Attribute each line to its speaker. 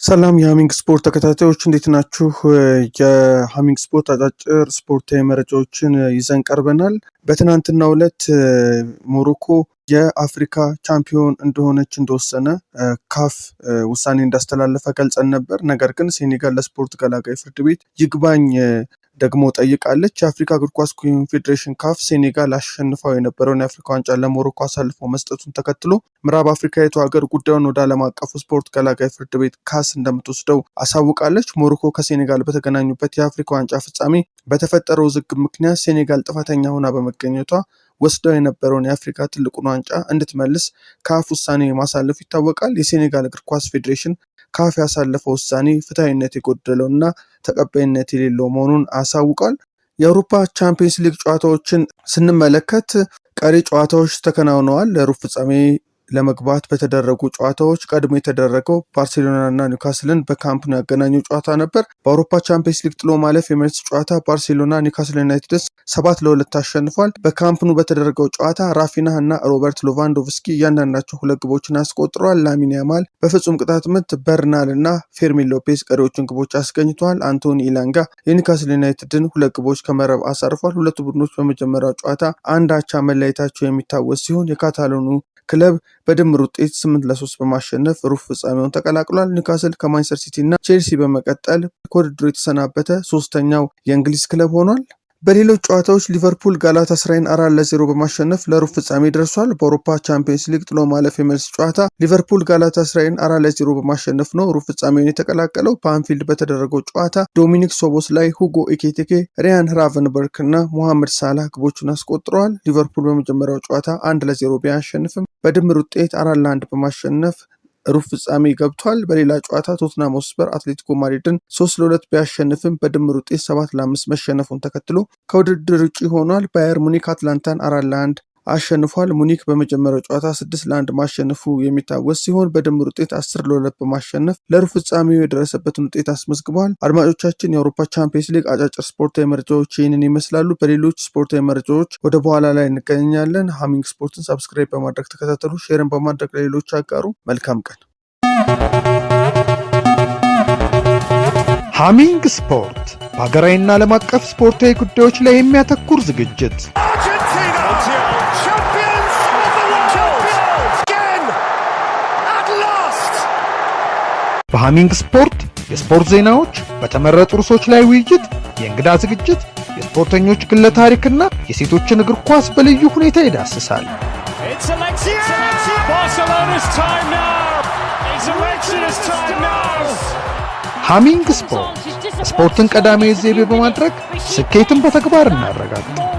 Speaker 1: ሰላም የሃሚንግ ስፖርት ተከታታዮች እንዴት ናችሁ? የሃሚንግ ስፖርት አጫጭር ስፖርታዊ መረጃዎችን ይዘን ቀርበናል። በትናንትናው ዕለት ሞሮኮ የአፍሪካ ቻምፒዮን እንደሆነች እንደወሰነ ካፍ ውሳኔ እንዳስተላለፈ ገልጸን ነበር። ነገር ግን ሴኔጋል ለስፖርት ገላጋይ ፍርድ ቤት ይግባኝ ደግሞ ጠይቃለች። የአፍሪካ እግር ኳስ ኮንፌዴሬሽን ካፍ ሴኔጋል አሸንፈው የነበረውን የአፍሪካ ዋንጫ ለሞሮኮ አሳልፎ መስጠቱን ተከትሎ ምዕራብ አፍሪካዊቱ ሀገር ጉዳዩን ወደ ዓለም አቀፉ ስፖርት ገላጋይ ፍርድ ቤት ካስ እንደምትወስደው አሳውቃለች። ሞሮኮ ከሴኔጋል በተገናኙበት የአፍሪካ ዋንጫ ፍጻሜ በተፈጠረው ውዝግብ ምክንያት ሴኔጋል ጥፋተኛ ሆና በመገኘቷ ወስደው የነበረውን የአፍሪካ ትልቁን ዋንጫ እንድትመልስ ካፍ ውሳኔ ማሳለፉ ይታወቃል። የሴኔጋል እግር ኳስ ፌዴሬሽን ካፍ ያሳለፈው ውሳኔ ፍትሐዊነት የጎደለውና ተቀባይነት የሌለው መሆኑን አሳውቋል። የአውሮፓ ቻምፒየንስ ሊግ ጨዋታዎችን ስንመለከት ቀሪ ጨዋታዎች ተከናውነዋል። ለሩብ ፍጻሜ ለመግባት በተደረጉ ጨዋታዎች ቀድሞ የተደረገው ባርሴሎናና ኒውካስልን በካምፕ ኑ ያገናኘው ጨዋታ ነበር። በአውሮፓ ቻምፒየንስ ሊግ ጥሎ ማለፍ የመልስ ጨዋታ ባርሴሎና ኒውካስል ዩናይትድስ 7-2 አሸንፏል። በካምፕ ኑ በተደረገው ጨዋታ ራፊና እና ሮበርት ሌቫንዶቭስኪ እያንዳንዳቸው 2 ግቦችን አስቆጥረዋል። ላሚን ያማል በፍጹም ቅጣት ምት፣ በርናል እና ፌርሚን ሎፔዝ ቀሪዎቹን ግቦች አስገኝተዋል። አንቶኒ ኢላንጋ የኒውካስል ዩናይትድን 2 ግቦች ከመረብ አሳርፏል። ሁለቱ ቡድኖች በመጀመሪያው ጨዋታ አንድ አቻ መለያየታቸው የሚታወስ ሲሆን የካታሎኑ ክለብ በድምር ውጤት 8-3 በማሸነፍ ሩብ ፍጻሜውን ተቀላቅሏል። ኒውካስል ከማንቸስተር ሲቲ እና ቼልሲ በመቀጠል ከውድድሩ የተሰናበተ 3ኛው የእንግሊዝ ክለብ ሆኗል። በሌሎች ጨዋታዎች ሊቨርፑል ጋላታሳራይን 4-0 በማሸነፍ ለሩብ ፍጻሜ ደርሷል። በአውሮፓ ቻምፒየንስ ሊግ ጥሎ ማለፍ የመልስ ጨዋታ ሊቨርፑል ጋላታሳራይን 4-0 በማሸነፍ ነው ሩብ ፍጻሜውን የተቀላቀለው። በአንፊልድ በተደረገው ጨዋታ ዶሚኒክ ሶቦስ ላይ፣ ሁጎ ኤኪቲኬ፣ ሪያን ራቨንበርክ እና ሞሐመድ ሳላህ ግቦቹን አስቆጥረዋል። ሊቨርፑል በመጀመሪያው ጨዋታ 1-0 ቢያሸንፍም በድምር ውጤት 4-1 በማሸነፍ ሩብ ፍጻሜ ገብቷል። በሌላ ጨዋታ ቶትናም ሆትስፐር አትሌቲኮ ማድሪድን 3-2 ቢያሸንፍም በድምር ውጤት 7-5 መሸነፉን ተከትሎ ከውድድር ውጪ ሆኗል። ባየር ሙኒክ አትላንታን 4-1 አሸንፏል። ሙኒክ በመጀመሪያው ጨዋታ 6-1 ማሸነፉ የሚታወስ ሲሆን በድምር ውጤት 10-2 በማሸነፍ ለሩብ ፍጻሜው የደረሰበትን ውጤት አስመዝግቧል። አድማጮቻችን የአውሮፓ ቻምፒየንስ ሊግ አጫጭር ስፖርታዊ መረጃዎች ይህንን ይመስላሉ። በሌሎች ስፖርታዊ መረጃዎች ወደ በኋላ ላይ እንገናኛለን። ሃሚንግ ስፖርትን ሰብስክራይብ በማድረግ ተከታተሉ፣ ሼርን በማድረግ ለሌሎች አጋሩ። መልካም ቀን።
Speaker 2: ሃሚንግ ስፖርት በሀገራዊና ዓለም አቀፍ ስፖርታዊ ጉዳዮች ላይ የሚያተኩር ዝግጅት በሃሚንግ ስፖርት የስፖርት ዜናዎች፣ በተመረጡ ርዕሶች ላይ ውይይት፣ የእንግዳ ዝግጅት፣ የስፖርተኞች ግለ ታሪክና የሴቶችን እግር ኳስ በልዩ ሁኔታ ይዳስሳል። ሃሚንግ ስፖርት ስፖርትን ቀዳሚ ዘይቤ በማድረግ ስኬትን በተግባር እናረጋግጥ።